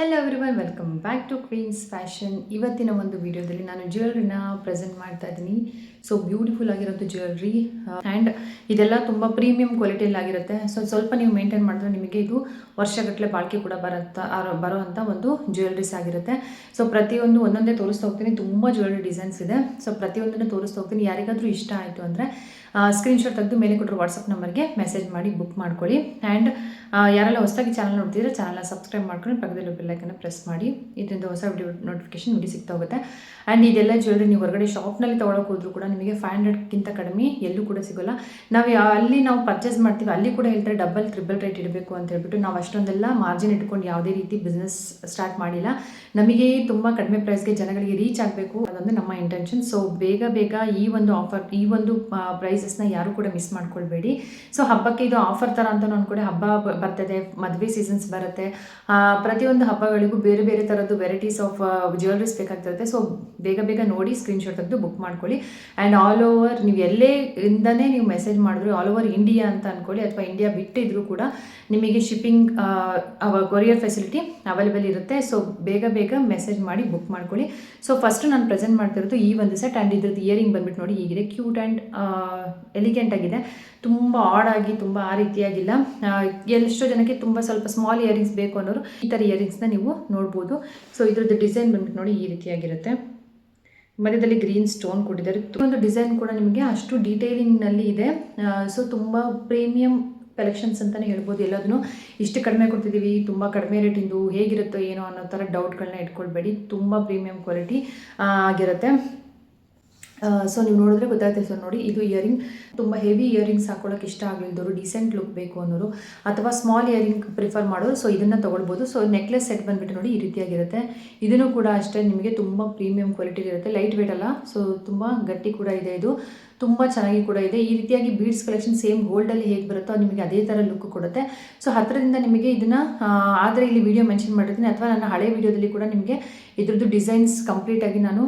Hello everyone, welcome back to queens fashion. ಇವತ್ತಿನ ಒಂದು ವಿಡಿಯೋದಲ್ಲಿ ನಾನು ಜ್ಯುವೆಲ್ರಿನ ಪ್ರೆಸೆಂಟ್ ಮಾಡ್ತಾ ಇದ್ದೀನಿ. ಸೊ ಬ್ಯೂಟಿಫುಲ್ ಆಗಿರೋದು ಜ್ಯುವೆಲ್ರಿ ಆ್ಯಂಡ್ ಇದೆಲ್ಲ ತುಂಬ ಪ್ರೀಮಿಯಂ ಕ್ವಾಲಿಟಿಯಲ್ಲಿ ಆಗಿರುತ್ತೆ. ಸ್ವಲ್ಪ ನೀವು ಮೇಂಟೈನ್ ಮಾಡಿದ್ರೆ ನಿಮಗೆ ಇದು ವರ್ಷಗಟ್ಟಲೆ ಬಾಳಿಕೆ ಕೂಡ ಬರೋವಂಥ ಒಂದು ಜ್ಯುವೆಲ್ರೀಸ್ ಆಗಿರುತ್ತೆ. ಸೊ ಪ್ರತಿಯೊಂದು ಒಂದೊಂದೇ ತೋರಿಸ್ತಾ ಹೋಗ್ತೀನಿ. ತುಂಬ ಜ್ಯುವೆಲ್ರಿ ಡಿಸೈನ್ಸ್ ಇದೆ. ಸೊ ಪ್ರತಿಯೊಂದನ್ನು ತೋರಿಸ್ತಾ ಹೋಗ್ತೀನಿ. ಯಾರಿಗಾದರೂ ಇಷ್ಟ ಆಯಿತು ಅಂದರೆ ಸ್ಕ್ರೀನ್ಶಾಟ್ ತೆಗೆದು ಮೇಲೆ ಕೊಟ್ಟರು ವಾಟ್ಸಪ್ ನಂಬರ್ಗೆ ಮೆಸೇಜ್ ಮಾಡಿ ಬುಕ್ ಮಾಡ್ಕೊಳ್ಳಿ. ಆ್ಯಂಡ್ ಯಾರೆಲ್ಲ ಹೊಸದಾಗಿ ಚಾನಲ್ ನೋಡ್ತಿದ್ರೆ ಚಾನಲ್ನ ಸಬ್ಸ್ಕ್ರೈಬ್ ಮಾಡ್ಕೊಂಡು ಪಕ್ಕದಲ್ಲಿ ಬೆಲ್ಲೈಕನ್ನ ಪ್ರೆಸ್ ಮಾಡಿ. ಇದರಿಂದ ಹೊಸ ನೋಟಿಫಿಕೇಶನ್ ಸಿಗ್ತಾ ಹೋಗುತ್ತೆ. ಆ್ಯಂಡ್ ಇದೆಲ್ಲ ಜ್ಯುವೆಲ್ರಿ ನೀವು ಹೊರಗಡೆ ಶಾಪ್ನಲ್ಲಿ ತೊಗೊಳಕ್ಕೆ ಹೋದ್ರು ಕೂಡ ನಿಮಗೆ 500ಕ್ಕಿಂತ ಕಡಿಮೆ ಎಲ್ಲೂ ಕೂಡ ಸಿಗೋಲ್ಲ. ಅಲ್ಲಿ ನಾವು ಪರ್ಚೇಸ್ ಮಾಡ್ತೀವಿ, ಅಲ್ಲಿ ಕೂಡ ಹೇಳ್ತಾರೆ ಡಬಲ್ ಟ್ರಿಬಲ್ ರೇಟ್ ಇಡಬೇಕು ಅಂತ ಹೇಳ್ಬಿಟ್ಟು. ನಾವು ಅಷ್ಟೊಂದೆಲ್ಲ ಮಾರ್ಜಿನ್ ಇಟ್ಕೊಂಡು ಯಾವುದೇ ರೀತಿ ಬಿಸ್ನೆಸ್ ಸ್ಟಾರ್ಟ್ ಮಾಡಿಲ್ಲ. ನಮಗೆ ತುಂಬ ಕಡಿಮೆ ಪ್ರೈಸ್ಗೆ ಜನಗಳಿಗೆ ರೀಚ್ ಆಗಬೇಕು, ಅದೊಂದು ನಮ್ಮ ಇಂಟೆನ್ಷನ್. ಸೊ ಬೇಗ ಈ ಒಂದು ಆಫರ್, ಈ ಒಂದು ಪ್ರೈಸಸ್ನ ಯಾರು ಕೂಡ ಮಿಸ್ ಮಾಡ್ಕೊಳ್ಬೇಡಿ. ಸೊ ಹಬ್ಬಕ್ಕೆ ಇದು ಆಫರ್ ಥರ ಅಂತ ಅಂದ್ಕೊಂಡೆ. ಹಬ್ಬ ಬರ್ತದೆ, ಮದುವೆ ಸೀಸನ್ಸ್ ಬರುತ್ತೆ. ಪ್ರತಿಯೊಂದು ಹಬ್ಬಗಳಿಗೂ ಬೇರೆ ಬೇರೆ ಥರದ್ದು ವೆರೈಟೀಸ್ ಆಫ್ ಜ್ಯುವೆಲ್ರೀಸ್ ಬೇಕಾಗ್ತಿರುತ್ತೆ. ಸೊ ಬೇಗ ನೋಡಿ ಸ್ಕ್ರೀನ್ಶಾಟ್ ತೆಗೆದು ಬುಕ್ ಮಾಡ್ಕೊಳ್ಳಿ. ಆ್ಯಂಡ್ ಆಲ್ ಓವರ್ ನೀವು ಎಲ್ಲೇ ಇಂದನೇ ನೀವು ಮೆಸೇಜ್ ಮಾಡಿದ್ರು, ಆಲ್ ಓವರ್ ಇಂಡಿಯಾ ಅಂತ ಅಂದ್ಕೊಳ್ಳಿ, ಅಥವಾ ಇಂಡಿಯಾ ಬಿಟ್ಟಿದ್ರು ಕೂಡ ನಿಮಗೆ ಶಿಪ್ಪಿಂಗ್ ಕೊರಿಯರ್ ಫೆಸಿಲಿಟಿ ಅವೈಲೇಬಲ್ ಇರುತ್ತೆ. ಸೊ ಬೇಗ ಮೆಸೇಜ್ ಮಾಡಿ ಬುಕ್ ಮಾಡ್ಕೊಳ್ಳಿ. ಸೊ ಫಸ್ಟ್ ನಾನು ಪ್ರೆಸೆಂಟ್ ಮಾಡ್ತಿರೋದು ಈ ಒಂದು ಸೆಟ್. ಆ್ಯಂಡ್ ಇದ್ರದ್ದು ಇಯರಿಂಗ್ ಬಂದ್ಬಿಟ್ಟು ನೋಡಿ ಹೀಗಿದೆ. ಕ್ಯೂಟ್ ಆ್ಯಂಡ್ ಎಲಿಗೆಂಟ್ ಆಗಿದೆ. ತುಂಬ ಆಡಾಗಿ ತುಂಬ ಆ ರೀತಿಯಾಗಿಲ್ಲ. ಎಷ್ಟೋ ಜನಕ್ಕೆ ತುಂಬ ಸ್ವಲ್ಪ ಸ್ಮಾಲ್ ಇಯರಿಂಗ್ಸ್ ಬೇಕು ಅನ್ನೋರು ಈ ಥರ ಇಯರಿಂಗ್ಸ್ನ ನೀವು ನೋಡ್ಬೋದು. ಸೊ ಇದ್ರದ್ದು ಡಿಸೈನ್ ಬಂದ್ಬಿಟ್ಟು ನೋಡಿ ಈ ರೀತಿಯಾಗಿರುತ್ತೆ. ಮಧ್ಯದಲ್ಲಿ ಗ್ರೀನ್ ಸ್ಟೋನ್ ಕೊಟ್ಟಿದ್ದಾರೆ. ಒಂದು ಡಿಸೈನ್ ಕೂಡ ನಿಮಗೆ ಅಷ್ಟು ಡೀಟೇಲಿಂಗ್ನಲ್ಲಿ ಇದೆ. ಸೊ ತುಂಬ ಪ್ರೀಮಿಯಂ ಕಲೆಕ್ಷನ್ಸ್ ಅಂತಲೇ ಹೇಳ್ಬೋದು. ಎಲ್ಲದನ್ನು ಇಷ್ಟು ಕಡಿಮೆ ಕೊಡ್ತಿದ್ದೀವಿ, ತುಂಬ ಕಡಿಮೆ ರೇಟಿಂದು ಹೇಗಿರುತ್ತೋ ಏನೋ ಅನ್ನೋ ಥರ ಡೌಟ್ಗಳನ್ನ ಇಟ್ಕೊಳ್ಬೇಡಿ. ತುಂಬ ಪ್ರೀಮಿಯಂ ಕ್ವಾಲಿಟಿ ಆಗಿರುತ್ತೆ. ಸೊ ನೀವು ನೋಡಿದ್ರೆ ಗೊತ್ತಾಗ್ತದೆ. ಸೊ ನೋಡಿ, ಇದು ಇಯರಿಂಗ್ ತುಂಬ ಹೆವಿ ಇಯರಿಂಗ್ಸ್ ಹಾಕೊಳ್ಳೋಕೆ ಇಷ್ಟ ಆಗಲಿದ್ದವರು, ಡಿಸೆಂಟ್ ಲುಕ್ ಬೇಕು ಅನ್ನೋರು, ಅಥವಾ ಸ್ಮಾಲ್ ಇಯರಿಂಗ್ ಪ್ರಿಫರ್ ಮಾಡೋರು ಸೊ ಇದನ್ನು ತೊಗೊಳ್ಬೋದು. ಸೊ ನೆಕ್ಲೆಸ್ ಸೆಟ್ ಬಂದುಬಿಟ್ಟು ನೋಡಿ ಈ ರೀತಿಯಾಗಿರುತ್ತೆ. ಇದನ್ನು ಕೂಡ ಅಷ್ಟೇ ನಿಮಗೆ ತುಂಬ ಪ್ರೀಮಿಯಂ ಕ್ವಾಲಿಟಿ ಇರುತ್ತೆ. ಲೈಟ್ ವೇಟ್ ಅಲ್ಲ, ಸೊ ತುಂಬ ಗಟ್ಟಿ ಕೂಡ ಇದೆ. ಇದು ತುಂಬ ಚೆನ್ನಾಗಿ ಕೂಡ ಇದೆ. ಈ ರೀತಿಯಾಗಿ ಬೀಡ್ಸ್ ಕಲೆಕ್ಷನ್ ಸೇಮ್ ಗೋಲ್ಡಲ್ಲಿ ಹೇಗೆ ಬರುತ್ತೋ ನಿಮಗೆ ಅದೇ ಥರ ಲುಕ್ ಕೊಡುತ್ತೆ. ಸೊ ಹತ್ತಿರದಿಂದ ನಿಮಗೆ ಇದನ್ನು ಆದರೆ ಇಲ್ಲಿ ವಿಡಿಯೋ ಮೆನ್ಷನ್ ಮಾಡಿರ್ತೀನಿ, ಅಥವಾ ನನ್ನ ಹಳೆ ವಿಡಿಯೋದಲ್ಲಿ ಕೂಡ ನಿಮಗೆ ಇದ್ರದ್ದು ಡಿಸೈನ್ಸ್ ಕಂಪ್ಲೀಟಾಗಿ ನಾನು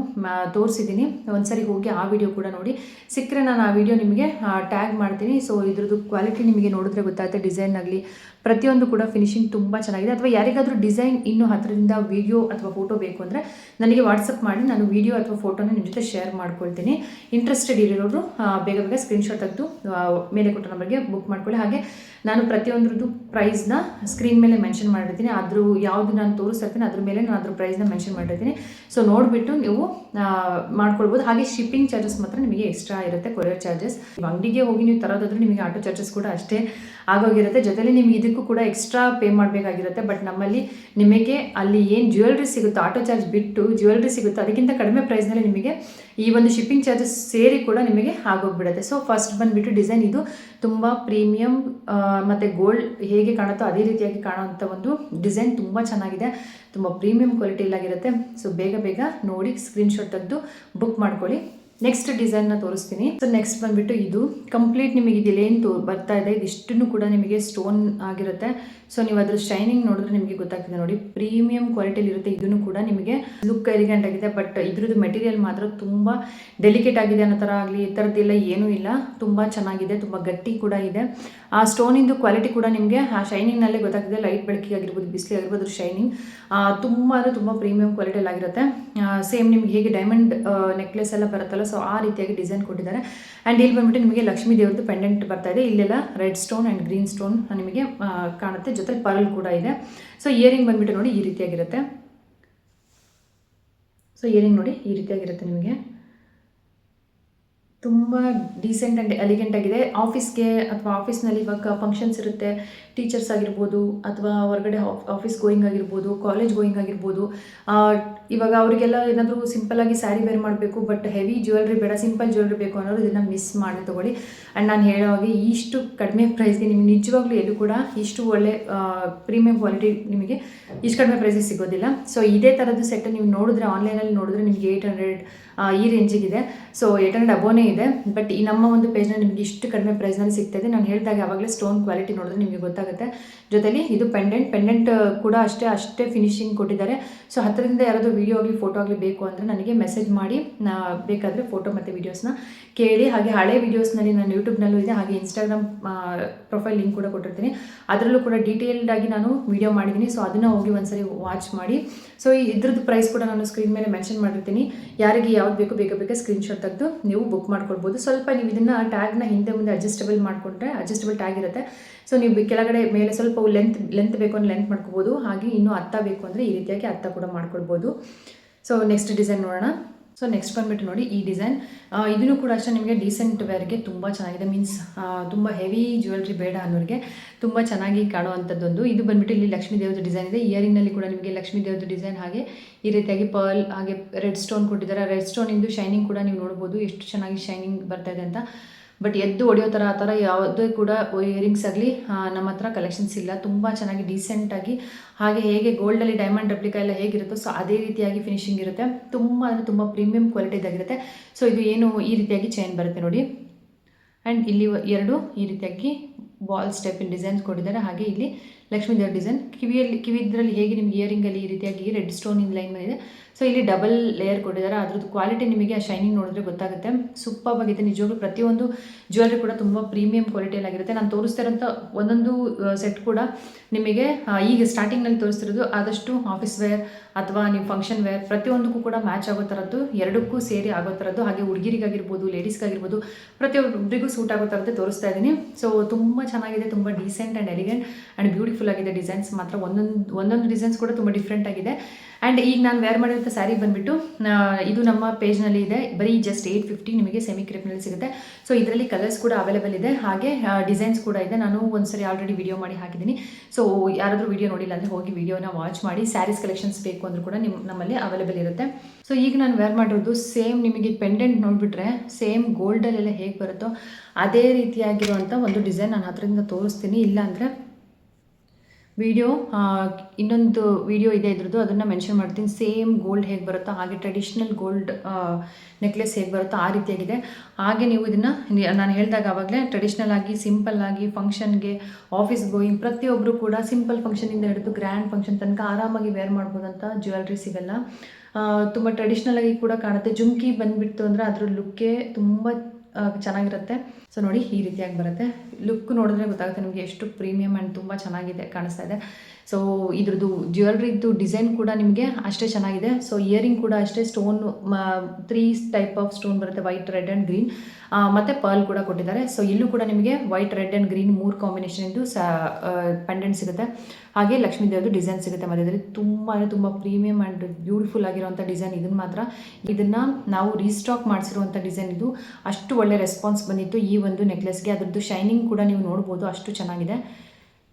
ತೋರಿಸಿದ್ದೀನಿ. ಒಂದ್ಸರಿ ಹೋಗಿ ಆ ವಿಡಿಯೋ ಕೂಡ ನೋಡಿ. ಸಿಕ್ಕರೆ ನಾನು ಆ ವಿಡಿಯೋ ನಿಮಗೆ ಟ್ಯಾಗ್ ಮಾಡ್ತೀನಿ. ಸೊ ಇದ್ರದ್ದು ಕ್ವಾಲಿಟಿ ನಿಮಗೆ ನೋಡಿದ್ರೆ ಗೊತ್ತಾಗುತ್ತೆ. ಡಿಸೈನ್ ಆಗಲಿ ಪ್ರತಿಯೊಂದು ಕೂಡ ಫಿನಿಶಿಂಗ್ ತುಂಬ ಚೆನ್ನಾಗಿದೆ. ಅಥವಾ ಯಾರಿಗಾದರೂ ಡಿಸೈನ್ ಇನ್ನೂ ಹತ್ತಿರದಿಂದ ವಿಡಿಯೋ ಅಥವಾ ಫೋಟೋ ಬೇಕು ಅಂದರೆ ನನಗೆ ವಾಟ್ಸಪ್ ಮಾಡಿ, ನಾನು ವಿಡಿಯೋ ಅಥವಾ ಫೋಟೋನ ನಿಮ್ಮ ಜೊತೆ ಶೇರ್ ಮಾಡ್ಕೊಳ್ತೀನಿ. ಇಂಟ್ರೆಸ್ಟೆಡ್ ಇರೋರು ಬೇಗ ಸ್ಕ್ರೀನ್ಶಾಟ್ ತೆಗೆದು ಮೇಲೆ ಕೊಟ್ಟ ನಂಬರ್ಗೆ ಬುಕ್ ಮಾಡ್ಕೊಳ್ಳಿ. ಹಾಗೆ ನಾನು ಪ್ರತಿಯೊಂದ್ರದ್ದು ಪ್ರೈಸ್ನ ಸ್ಕ್ರೀನ್ ಮೇಲೆ ಮೆನ್ಷನ್ ಮಾಡಿರ್ತೀನಿ. ಅದ್ರ ಯಾವುದು ನಾನು ತೋರಿಸ್ತಿರ್ತೀನಿ ಅದ್ರ ಮೇಲೆ ನಾನು ಅದ್ರ ಪ್ರೈಸ್ನ ಮೆನ್ಷನ್ ಮಾಡಿರ್ತೀನಿ. ಸೊ ನೋಡಿಬಿಟ್ಟು ನೀವು ಮಾಡ್ಕೊಳ್ಬೋದು. ಹಾಗೆ ಶಿಪ್ಪಿಂಗ್ ಚಾರ್ಜಸ್ ಮಾತ್ರ ನಿಮಗೆ ಎಕ್ಸ್ಟ್ರಾ ಇರುತ್ತೆ, ಕೊರಿಯರ್ ಚಾರ್ಜಸ್. ಅಂಗಡಿಗೆ ಹೋಗಿ ನೀವು ತರೋದಾದ್ರೆ ನಿಮಗೆ ಆಟೋ ಚಾರ್ಜಸ್ ಕೂಡ ಅಷ್ಟೇ ಆಗೋಗಿರುತ್ತೆ. ಜೊತೆಲಿ ನಿಮಗೆ ಇದಕ್ಕೂ ಕೂಡ ಎಕ್ಸ್ಟ್ರಾ ಪೇ ಮಾಡಬೇಕಾಗಿರುತ್ತೆ. ಬಟ್ ನಮ್ಮಲ್ಲಿ ನಿಮಗೆ ಅಲ್ಲಿ ಏನು ಜ್ಯುವೆಲ್ರಿ ಸಿಗುತ್ತೋ, ಆಟೋ ಚಾರ್ಜ್ ಬಿಟ್ಟು ಜ್ಯುವೆಲ್ರಿ ಸಿಗುತ್ತೋ ಅದಕ್ಕಿಂತ ಕಡಿಮೆ ಪ್ರೈಸ್ನಲ್ಲಿ ನಿಮಗೆ ಈ ಒಂದು ಶಿಪ್ಪಿಂಗ್ ಚಾರ್ಜಸ್ ಸೇರಿ ಕೂಡ ನಿಮಗೆ ಆಗೋಗ್ಬಿಡುತ್ತೆ. ಸೊ ಫಸ್ಟ್ ಬಂದುಬಿಟ್ಟು ಡಿಸೈನ್ ಇದು ತುಂಬ ಪ್ರೀಮಿಯಂ ಮತ್ತು ಗೋಲ್ಡ್ ಹೇಗೆ ಕಾಣುತ್ತೋ ಅದೇ ರೀತಿಯಾಗಿ ಕಾಣುವಂಥ ಒಂದು ಡಿಸೈನ್ ತುಂಬ ಚೆನ್ನಾಗಿದೆ. ತುಂಬ ಪ್ರೀಮಿಯಂ ಕ್ವಾಲಿಟಿಯಲ್ಲಾಗಿರುತ್ತೆ. ಸೊ ಬೇಗ ನೋಡಿ ಸ್ಕ್ರೀನ್ಶಾಟ್ ತೆಗೆದು ಬುಕ್ ಮಾಡ್ಕೊಳ್ಳಿ. ನೆಕ್ಸ್ಟ್ ಡಿಸೈನ್ನ ತೋರಿಸ್ತೀನಿ. ಸೊ ನೆಕ್ಸ್ಟ್ ಬಂದುಬಿಟ್ಟು ಇದು ಕಂಪ್ಲೀಟ್ ನಿಮಗೆ ಇದಿಲ್ಲೇನು ಬರ್ತಾ ಇದೆ ಇದಿಷ್ಟನ್ನು ಕೂಡ ನಿಮಗೆ ಸ್ಟೋನ್ ಆಗಿರುತ್ತೆ. ಸೊ ನೀವು ಅದ್ರ ಶೈನಿಂಗ್ ನೋಡಿದ್ರೆ ನಿಮಗೆ ಗೊತ್ತಾಗ್ತದೆ ನೋಡಿ, ಪ್ರೀಮಿಯಂ ಕ್ವಾಲಿಟಿಯಲ್ಲಿ ಇರುತ್ತೆ. ಇದನ್ನು ಕೂಡ ನಿಮಗೆ ಲುಕ್ ಎಲಿಗೆಂಟ್ ಆಗಿದೆ. ಬಟ್ ಇದ್ರದ್ದು ಮೆಟೀರಿಯಲ್ ಮಾತ್ರ ತುಂಬ ಡೆಲಿಕೇಟ್ ಆಗಿದೆ ಅನ್ನೋ ಥರ ಆಗಲಿ ಈ ಥರದ್ದೆಲ್ಲ ಏನೂ ಇಲ್ಲ. ತುಂಬ ಚೆನ್ನಾಗಿದೆ, ತುಂಬ ಗಟ್ಟಿ ಕೂಡ ಇದೆ. ಆ ಸ್ಟೋನಿಂದು ಕ್ವಾಲಿಟಿ ಕೂಡ ನಿಮಗೆ ಆ ಶೈನಿಂಗ್ನಲ್ಲೇ ಗೊತ್ತಾಗ್ತದೆ. ಲೈಟ್ ಬೆಳಕಿಗೆ ಆಗಿರ್ಬೋದು, ಬಿಸಿಲಿಗೆ ಆಗಿರ್ಬೋದು, ಅದ್ರ ಶೈನಿಂಗ್ ತುಂಬ ಪ್ರೀಮಿಯಂ ಕ್ವಾಲಿಟಿಯಲ್ಲಿ ಆಗಿರುತ್ತೆ. ಸೇಮ್ ನಿಮ್ಗೆ ಹೇಗೆ ಡೈಮಂಡ್ ನೆಕ್ಲೆಸ್ ಎಲ್ಲ ಬರುತ್ತಲ್ಲ, ಸೊ ಆ ರೀತಿಯಾಗಿ ಡಿಸೈನ್ ಕೊಟ್ಟಿದ್ದಾರೆ. ಆ್ಯಂಡ್ ಇಲ್ಲಿ ಬಂದ್ಬಿಟ್ಟು ನಿಮಗೆ ಲಕ್ಷ್ಮೀ ದೇವ್ರದ್ದು ಪೆಂಡೆಂಟ್ ಬರ್ತಾ ಇದೆ. ಇಲ್ಲೆಲ್ಲ red stone and green stone ನಿಮಗೆ ಕಾಣುತ್ತೆ. ಜೊತೆ ಪರ್ಲ್ ಕೂಡ ಇದೆ. ಸೊ ಇಯರಿಂಗ್ ಬಂದ್ಬಿಟ್ಟು ನೋಡಿ ಈ ರೀತಿಯಾಗಿರುತ್ತೆ. ಸೊ ಇಯರಿಂಗ್ ನೋಡಿ ಈ ರೀತಿಯಾಗಿರುತ್ತೆ. ನಿಮಗೆ ತುಂಬ ಡೀಸೆಂಟ್ ಆ್ಯಂಡ್ ಎಲಿಗೆಂಟ್ ಆಗಿದೆ. ಆಫೀಸ್ಗೆ ಅಥವಾ ಆಫೀಸ್ನಲ್ಲಿ ಇವಾಗ ಫಂಕ್ಷನ್ಸ್ ಇರುತ್ತೆ, ಟೀಚರ್ಸ್ ಆಗಿರ್ಬೋದು, ಅಥವಾ ಹೊರಗಡೆ ಆಫೀಸ್ ಗೋಯಿಂಗ್ ಆಗಿರ್ಬೋದು, ಕಾಲೇಜ್ ಗೋಯಿಂಗ್ ಆಗಿರ್ಬೋದು. ಇವಾಗ ಅವರಿಗೆಲ್ಲ ಏನಾದರೂ ಸಿಂಪಲ್ಲಾಗಿ ಸ್ಯಾರಿ ವೇರ್ ಮಾಡಬೇಕು, ಬಟ್ ಹೆವಿ ಜ್ಯುವೆಲ್ರಿ ಬೇಡ, ಸಿಂಪಲ್ ಜ್ಯುವೆಲ್ರಿ ಬೇಕು ಅನ್ನೋರು ಇದನ್ನು ಮಿಸ್ ಮಾಡಿ ತೊಗೊಳ್ಳಿ. ಆ್ಯಂಡ್ ನಾನು ಹೇಳೋ ಹಾಗೆ ಇಷ್ಟು ಕಡಿಮೆ ಪ್ರೈಸ್ಗೆ ನಿಮ್ಗೆ ನಿಜವಾಗ್ಲೂ ಎಲ್ಲೂ ಕೂಡ ಇಷ್ಟು ಒಳ್ಳೆ ಪ್ರೀಮಿಯಂ ಕ್ವಾಲಿಟಿ ನಿಮಗೆ ಇಷ್ಟು ಕಡಿಮೆ ಪ್ರೈಸಿಗೆ ಸಿಗೋದಿಲ್ಲ. ಸೊ ಇದೇ ಥರದ್ದು ಸೆಟ್ ನೀವು ನೋಡಿದ್ರೆ ಆನ್ಲೈನಲ್ಲಿ ನೋಡಿದ್ರೆ ನಿಮಗೆ 800 ಈ ರೇಂಜಿಗಿದೆ. ಸೊ 800 ಅಬೋನೇ ಇದೆ. ಬಟ್ ಈ ನಮ್ಮ ಒಂದು ಪೇಜ್ನ ನಿಮಗೆ ಇಷ್ಟು ಕಡಿಮೆ ಪ್ರೈಸ್ನಲ್ಲಿ ಸಿಗ್ತಾಯಿದೆ. ನಾನು ಹೇಳಿದಾಗ ಆವಾಗಲೇ ಸ್ಟೋನ್ ಕ್ವಾಲಿಟಿ ನೋಡಿದ್ರೆ ನಿಮಗೆ ಗೊತ್ತಾಗುತ್ತೆ ಗೊತ್ತಾಗುತ್ತೆ. ಜೊತೆಲಿ ಇದು ಪೆಂಡೆಂಟ್ ಕೂಡ ಅಷ್ಟೇ ಫಿನಿಶಿಂಗ್ ಕೊಟ್ಟಿದ್ದಾರೆ. ಸೊ ಹತ್ತಿರದಿಂದ ಯಾರಾದರೂ ವಿಡಿಯೋ ಆಗಲಿ ಫೋಟೋ ಆಗಲಿ ಬೇಕು ಅಂದರೆ ನನಗೆ ಮೆಸೇಜ್ ಮಾಡಿ, ಬೇಕಾದರೆ ಫೋಟೋ ಮತ್ತು ವೀಡಿಯೋಸ್ನ ಕೇಳಿ. ಹಾಗೆ ಹಳೆ ವೀಡಿಯೋಸ್ನಲ್ಲಿ ನಾನು ಯೂಟ್ಯೂಬ್ನಲ್ಲೂ ಇದೆ, ಹಾಗೆ ಇನ್ಸ್ಟಾಗ್ರಾಮ್ ಪ್ರೊಫೈಲ್ ಲಿಂಕ್ ಕೂಡ ಕೊಟ್ಟಿರ್ತೀನಿ. ಅದರಲ್ಲೂ ಕೂಡ ಡೀಟೇಲ್ಡಾಗಿ ನಾನು ವಿಡಿಯೋ ಮಾಡಿದ್ದೀನಿ. ಸೊ ಅದನ್ನು ಹೋಗಿ ಒಂದ್ಸರಿ ವಾಚ್ ಮಾಡಿ. ಸೊ ಇದ್ರದ್ದು ಪ್ರೈಸ್ ಕೂಡ ನಾನು ಸ್ಕ್ರೀನ್ ಮೇಲೆ ಮೆನ್ಷನ್ ಮಾಡಿರ್ತೀನಿ. ಯಾರಿಗೆ ಯಾವ್ದು ಬೇಕೋ ಸ್ಕ್ರೀನ್ಶಾಟ್ ತೆಗೆದು ನೀವು ಬುಕ್ ಮಾಡ್ಕೊಳ್ಬೋದು. ಸ್ವಲ್ಪ ನೀವು ಇದನ್ನು ಟ್ಯಾಗ್ನ ಹಿಂದೆ ಮುಂದೆ ಅಡ್ಜಸ್ಟಬಲ್ ಮಾಡಿಕೊಂಡ್ರೆ ಅಡ್ಜಸ್ಟಬಲ್ ಟ್ಯಾಗ್ ಇರುತ್ತೆ. ಸೊ ನೀವು ಕೆಳಗಡೆ ಮೇಲೆ ಸ್ವಲ್ಪ ಲೆಂತ್ ಬೇಕು ಅಂದರೆ ಲೆಂತ್ ಮಾಡ್ಕೋಬೋದು. ಹಾಗೆ ಇನ್ನೂ ಅತ್ತ ಬೇಕು ಅಂದರೆ ಈ ರೀತಿಯಾಗಿ ಅತ್ತ ಕೂಡ ಮಾಡ್ಕೊಳ್ಬೋದು. ಸೊ ನೆಕ್ಸ್ಟ್ ಡಿಸೈನ್ ನೋಡೋಣ. ಸೊ ನೆಕ್ಸ್ಟ್ ಬಂದುಬಿಟ್ಟು ನೋಡಿ ಈ ಡಿಸೈನ್. ಇದನ್ನು ಕೂಡ ಅಷ್ಟೇ ನಿಮಗೆ ಡೀಸೆಂಟ್ ವೇರ್ಗೆ ತುಂಬ ಚೆನ್ನಾಗಿದೆ. ಮೀನ್ಸ್ ತುಂಬ ಹೆವಿ ಜ್ಯುವೆಲ್ರಿ ಬೇಡ ಅನ್ನೋರಿಗೆ ತುಂಬ ಚೆನ್ನಾಗಿ ಕಾಣುವಂಥದ್ದೊಂದು. ಇದು ಬಂದುಬಿಟ್ಟು ಇಲ್ಲಿ ಲಕ್ಷ್ಮೀ ದೇವದ ಡಿಸೈನ್ ಇದೆ. ಇಯರಿಂಗ್ನಲ್ಲಿ ಕೂಡ ನಿಮಗೆ ಲಕ್ಷ್ಮೀ ದೇವದ ಡಿಸೈನ್, ಹಾಗೆ ಈ ರೀತಿಯಾಗಿ ಪರ್ಲ್ ಹಾಗೆ ರೆಡ್ ಸ್ಟೋನ್ ಕೊಟ್ಟಿದ್ದಾರೆ. ರೆಡ್ ಸ್ಟೋನಿಂದು ಶೈನಿಂಗ್ ಕೂಡ ನೀವು ನೋಡ್ಬೋದು ಎಷ್ಟು ಚೆನ್ನಾಗಿ ಶೈನಿಂಗ್ ಬರ್ತಾ ಇದೆ ಅಂತ. ಬಟ್ ಎದ್ದು ಹೊಡೆಯೋ ಥರ ಆ ಥರ ಯಾವುದೇ ಕೂಡ ಇಯರಿಂಗ್ಸ್ ಆಗಲಿ ನಮ್ಮ ಹತ್ರ ಕಲೆಕ್ಷನ್ಸ್ ಇಲ್ಲ. ತುಂಬ ಚೆನ್ನಾಗಿ ಡೀಸೆಂಟಾಗಿ, ಹಾಗೆ ಹೇಗೆ ಗೋಲ್ಡಲ್ಲಿ ಡೈಮಂಡ್ ರೆಪ್ಲಿಕಾ ಎಲ್ಲ ಹೇಗಿರುತ್ತೋ ಸೊ ಅದೇ ರೀತಿಯಾಗಿ ಫಿನಿಶಿಂಗ್ ಇರುತ್ತೆ. ತುಂಬ ಅಂದರೆ ತುಂಬ ಪ್ರೀಮಿಯಂ ಕ್ವಾಲಿಟಿದಾಗಿರುತ್ತೆ. ಸೊ ಇದು ಏನು ಈ ರೀತಿಯಾಗಿ ಚೈನ್ ಬರುತ್ತೆ ನೋಡಿ. ಆ್ಯಂಡ್ ಇಲ್ಲಿ 2 ಈ ರೀತಿಯಾಗಿ ಬಾಲ್ ಸ್ಟೆಪಿನ ಡಿಸೈನ್ಸ್ ಕೊಟ್ಟಿದ್ದಾರೆ. ಹಾಗೆ ಇಲ್ಲಿ ಲಕ್ಷ್ಮೀ ದೇವ್ರ ಡಿಸೈನ್. ಕಿವಿದ್ರಲ್ಲಿ ಹೇಗೆ ನಿಮಗೆ ಇಯರಿಂಗಲ್ಲಿ ಈ ರೀತಿಯಾಗಿ ರೆಡ್ ಸ್ಟೋನಿಂದ ಲೈನ್ ಬಂದಿದೆ. ಸೊ ಇಲ್ಲಿ ಡಬಲ್ ಲೇಯರ್ ಕೊಟ್ಟಿದ್ದಾರೆ. ಅದ್ರದ್ದು ಕ್ವಾಲಿಟಿ ನಿಮಗೆ ಆ ಶೈನಿಂಗ್ ನೋಡಿದ್ರೆ ಗೊತ್ತಾಗುತ್ತೆ. ಸೂಪರ್ ಆಗಿದೆ ನಿಜವಾಗ್ಲೂ. ಪ್ರತಿಯೊಂದು ಜ್ಯುವೆಲ್ರಿ ಕೂಡ ತುಂಬ ಪ್ರೀಮಿಯಂ ಕ್ವಾಲಿಟಿಯಲ್ಲಾಗಿರುತ್ತೆ. ನಾನು ತೋರಿಸ್ತಾ ಇರೋಂಥ ಒಂದೊಂದು ಸೆಟ್ ಕೂಡ ನಿಮಗೆ ಈಗ ಸ್ಟಾರ್ಟಿಂಗ್ನಲ್ಲಿ ತೋರಿಸ್ತಿರೋದು ಆದಷ್ಟು ಆಫೀಸ್ ವೇರ್ ಅಥವಾ ನೀವು ಫಂಕ್ಷನ್ ವೇರ್ ಪ್ರತಿಯೊಂದಕ್ಕೂ ಕೂಡ ಮ್ಯಾಚ್ ಆಗೋ ಥರದ್ದು, ಎರಡಕ್ಕೂ ಸೇರಿ ಆಗೋ ಥರದ್ದು, ಹಾಗೆ ಹುಡುಗಿರಿಗಾಗಿರ್ಬೋದು ಲೇಡೀಸ್ಗಾಗಿರ್ಬೋದು ಪ್ರತಿಯೊಬ್ಬರಿಗೂ ಸೂಟ್ ಆಗೋ ಥರದ್ದು ತೋರಿಸ್ತಾ ಇದ್ದೀನಿ. ಸೊ ತುಂಬ ಚೆನ್ನಾಗಿದೆ, ತುಂಬ decent and elegant and beautiful ಆಗಿದೆ. ಡಿಸೈನ್ಸ್ ಮಾತ್ರ ಒಂದೊಂದು ಡಿಸೈನ್ಸ್ ಕೂಡ ತುಂಬ ಡಿಫ್ರೆಂಟ್ ಆಗಿದೆ. ಆ್ಯಂಡ್ ಈಗ ನಾನು ವೇರ್ ಮಾಡಿರೋಂಥ ಸ್ಯಾರಿ ಬಂದುಬಿಟ್ಟು ಇದು ನಮ್ಮ ಪೇಜ್ನಲ್ಲಿ ಇದೆ. ಬರೀ ಜಸ್ಟ್ 850 ನಿಮಗೆ ಸೆಮಿ ಕ್ರೇಪ್ನಲ್ಲಿ ಸಿಗುತ್ತೆ. ಸೊ ಇದರಲ್ಲಿ ಕಲರ್ಸ್ ಕೂಡ ಅವೈಲೇಬಲ್ ಇದೆ, ಹಾಗೆ ಡಿಸೈನ್ಸ್ ಕೂಡ ಇದೆ. ನಾನು ಒಂದ್ಸರಿ ಆಲ್ರೆಡಿ ವಿಡಿಯೋ ಮಾಡಿ ಹಾಕಿದ್ದೀನಿ. ಸೊ ಯಾರಾದರೂ ವಿಡಿಯೋ ನೋಡಿಲ್ಲ ಅಂದರೆ ಹೋಗಿ ವಿಡಿಯೋನ ವಾಚ್ ಮಾಡಿ. ಸ್ಯಾರೀಸ್ ಕಲೆಕ್ಷನ್ಸ್ ಬೇಕು ಅಂದರೂ ಕೂಡ ನಮ್ಮಲ್ಲಿ ಅವೈಲೇಬಲ್ ಇರುತ್ತೆ. ಸೊ ಈಗ ನಾನು ವೇರ್ ಮಾಡಿರೋದು ಸೇಮ್ ನಿಮಗೆ ಪೆಂಡೆಂಟ್ ನೋಡಿಬಿಟ್ರೆ ಸೇಮ್ ಗೋಲ್ಡಲ್ಲೆಲ್ಲ ಹೇಗೆ ಬರುತ್ತೋ ಅದೇ ರೀತಿಯಾಗಿರುವಂಥ ಒಂದು ಡಿಸೈನ್ ನಾನು ಹತ್ರದಿಂದ ತೋರಿಸ್ತೀನಿ. ಇಲ್ಲಾಂದರೆ ವಿಡಿಯೋ ಇನ್ನೊಂದು ವಿಡಿಯೋ ಇದೆ ಇದ್ರದ್ದು, ಅದನ್ನು ಮೆನ್ಷನ್ ಮಾಡ್ತೀನಿ. ಸೇಮ್ ಗೋಲ್ಡ್ ಹೇಗೆ ಬರುತ್ತೋ ಹಾಗೆ ಟ್ರೆಡಿಷ್ನಲ್ ಗೋಲ್ಡ್ ನೆಕ್ಲೆಸ್ ಹೇಗೆ ಬರುತ್ತೋ ಆ ರೀತಿಯಾಗಿದೆ. ಹಾಗೆ ನೀವು ಇದನ್ನು ನಾನು ಹೇಳಿದಾಗ ಆವಾಗಲೇ ಟ್ರೆಡಿಷ್ನಲ್ ಆಗಿ, ಸಿಂಪಲ್ ಆಗಿ, ಫಂಕ್ಷನ್ಗೆ, ಆಫೀಸ್ ಗೋಯಿಂಗ್ ಪ್ರತಿಯೊಬ್ಬರು ಕೂಡ ಸಿಂಪಲ್ ಫಂಕ್ಷನಿಂದ ಹಿಡಿದು ಗ್ರ್ಯಾಂಡ್ ಫಂಕ್ಷನ್ ತನಕ ಆರಾಮಾಗಿ ವೇರ್ ಮಾಡ್ಬೋದಂತ ಜ್ಯುವೆಲ್ರಿ ಸಿಗಲ್ಲ. ತುಂಬ ಟ್ರೆಡಿಷ್ನಲ್ ಆಗಿ ಕೂಡ ಕಾಣುತ್ತೆ. ಜುಮ್ಕಿ ಬಂದುಬಿಡ್ತು ಅಂದರೆ ಅದ್ರ ಲುಕ್ಕೇ ತುಂಬ ಚೆನ್ನಾಗಿರುತ್ತೆ. ಸೊ ನೋಡಿ ಈ ರೀತಿಯಾಗಿ ಬರುತ್ತೆ. ಲುಕ್ ನೋಡಿದ್ರೆ ಗೊತ್ತಾಗುತ್ತೆ ನಿಮಗೆ ಎಷ್ಟು ಪ್ರೀಮಿಯಮ್ ಆ್ಯಂಡ್ ತುಂಬ ಚೆನ್ನಾಗಿದೆ ಕಾಣಿಸ್ತಾ ಇದೆ. ಸೊ ಇದ್ರದ್ದು ಜ್ಯುವೆಲ್ರಿದ್ದು ಡಿಸೈನ್ ಕೂಡ ನಿಮಗೆ ಅಷ್ಟೇ ಚೆನ್ನಾಗಿದೆ. ಸೊ ಇಯರಿಂಗ್ ಕೂಡ ಅಷ್ಟೇ ಸ್ಟೋನ್ 3 ಟೈಪ್ ಆಫ್ ಸ್ಟೋನ್ ಬರುತ್ತೆ, ವೈಟ್, ರೆಡ್ ಆ್ಯಂಡ್ ಗ್ರೀನ್, ಮತ್ತು ಪರ್ಲ್ ಕೂಡ ಕೊಟ್ಟಿದ್ದಾರೆ. ಸೊ ಇಲ್ಲೂ ಕೂಡ ನಿಮಗೆ ವೈಟ್, ರೆಡ್ ಆ್ಯಂಡ್ ಗ್ರೀನ್ 3 ಕಾಂಬಿನೇಷನ್ದು ಪೆಂಡೆಂಟ್ ಸಿಗುತ್ತೆ. ಹಾಗೆ ಲಕ್ಷ್ಮೀ ದೇವ್ರದ್ದು ಡಿಸೈನ್ ಸಿಗುತ್ತೆ ಮಧ್ಯದಲ್ಲಿ. ತುಂಬ ಪ್ರೀಮಿಯಮ್ ಆ್ಯಂಡ್ ಬ್ಯೂಟಿಫುಲ್ ಆಗಿರುವಂಥ ಡಿಸೈನ್. ಇದನ್ನು ನಾವು ರೀಸ್ಟಾಕ್ ಮಾಡಿಸಿರುವಂಥ ಡಿಸೈನ್. ಇದು ಅಷ್ಟು ಒಳ್ಳೆ ರೆಸ್ಪಾನ್ಸ್ ಬಂದಿತ್ತು ಈ ಒಂದು ನೆಕ್ಲೆಸ್ಗೆ. ಅದರದ್ದು ಶೈನಿಂಗ್ ಕೂಡ ನೀವು ನೋಡ್ಬೋದು, ಅಷ್ಟು ಚೆನ್ನಾಗಿದೆ.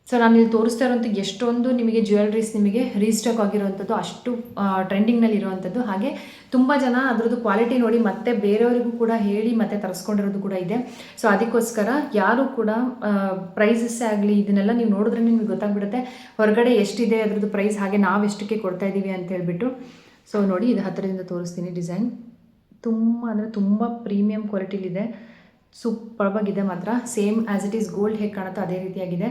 ಸೊ ನಾನು ಇಲ್ಲಿ ತೋರಿಸ್ತಾ ಇರೋಂಥ ಎಷ್ಟೊಂದು ನಿಮಗೆ ಜ್ಯುವೆಲ್ರೀಸ್ ನಿಮಗೆ ರೀಸ್ಟಾಕ್ ಆಗಿರುವಂಥದ್ದು, ಅಷ್ಟು ಟ್ರೆಂಡಿಂಗ್ನಲ್ಲಿ ಇರುವಂಥದ್ದು. ಹಾಗೆ ತುಂಬ ಜನ ಅದರದ್ದು ಕ್ವಾಲಿಟಿ ನೋಡಿ ಮತ್ತೆ ಬೇರೆಯವರಿಗೂ ಕೂಡ ಹೇಳಿ ಮತ್ತೆ ತರಿಸ್ಕೊಂಡಿರೋದು ಕೂಡ ಇದೆ. ಸೊ ಅದಕ್ಕೋಸ್ಕರ ಯಾರು ಕೂಡ ಪ್ರೈಸಸ್ಸೇ ಆಗಲಿ ಇದನ್ನೆಲ್ಲ ನೀವು ನೋಡಿದ್ರೆ ನಿಮಗೆ ಗೊತ್ತಾಗ್ಬಿಡುತ್ತೆ ಹೊರಗಡೆ ಎಷ್ಟಿದೆ ಅದರದ್ದು ಪ್ರೈಸ್, ಹಾಗೆ ನಾವು ಎಷ್ಟಕ್ಕೆ ಕೊಡ್ತಾ ಇದ್ದೀವಿ ಅಂತ ಹೇಳ್ಬಿಟ್ಟು. ಸೊ ನೋಡಿ ಇದು ಹತ್ತಿರದಿಂದ ತೋರಿಸ್ತೀನಿ. ಡಿಸೈನ್ ತುಂಬ ಅಂದರೆ ತುಂಬ ಪ್ರೀಮಿಯಂ ಕ್ವಾಲಿಟಿಲಿದೆ, ಸೂಪರ್ಬಾಗಿದೆ ಮಾತ್ರ. Same as it is gold ಹೇಗೆ ಕಾಣುತ್ತೋ ಅದೇ ರೀತಿಯಾಗಿದೆ.